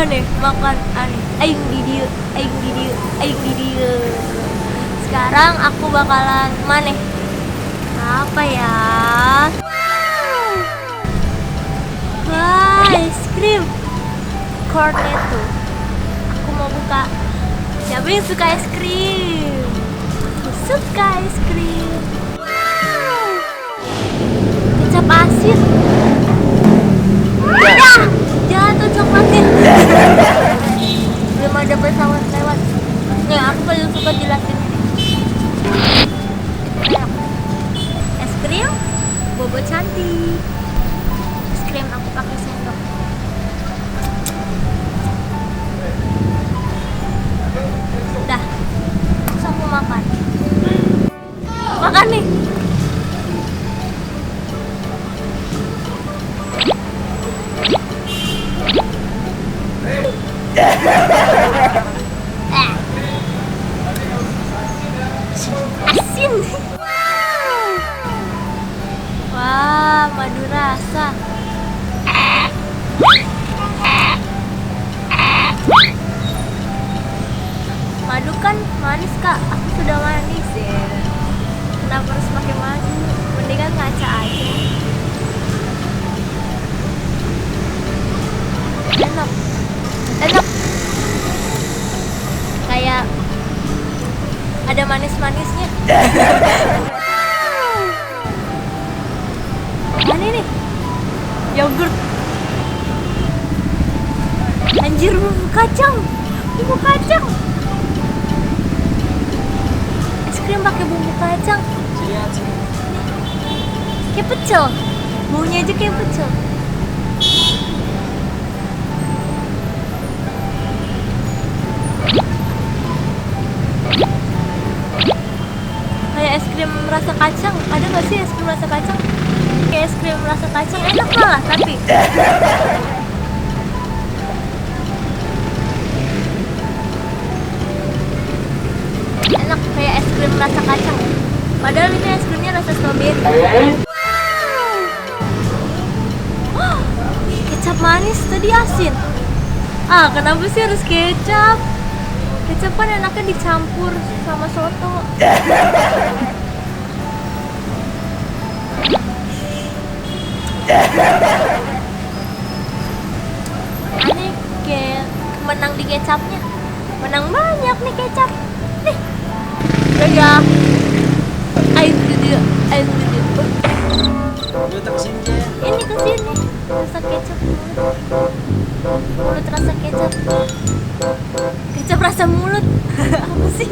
aneh, makan aneh. Aing di dieu, aing di dieu, aing di dieu. Sekarang aku bakalan maneh. Apa ya? Wah, es krim Cornetto. Aku mau buka. Siapa yang suka es krim? Aku suka es krim. Kecap asin. Ya, jatuh coklatnya. Belum ada pesawat lewat. Nih, aku paling suka jelasin ini. Es krim bobo cantik. Es krim aku pakai sendok. Dah, langsung aku makan. Makan nih. Asin. Wah, madu rasa. Madu kan manis kak, aku sudah manis ya. Kenapa harus pakai madu? Mendingan ngaca aja. Enak, enak. Kayak ada manis-manisnya. Mana nih? Yogurt. Anjir, bumbu kacang. Bumbu kacang. Es krim pakai bumbu kacang. Kayak pecel. Baunya aja kayak pecel. Kayak es krim rasa kacang. Ada nggak sih es krim rasa kacang? Kayak es krim rasa kacang enak malah tapi. Enak kayak es krim rasa kacang. Padahal ini es krimnya rasa stroberi. Oh, kecap manis tadi asin. Ah, kenapa sih harus kecap? Kecap kan enaknya dicampur sama soto. Ini kayak menang di kecapnya. Menang banyak nih kecap. Nih. Ya. Ayo dulu. Ini kesini. Rasa kecap mulut rasa kecap. Kecap rasa mulut. Apa sih?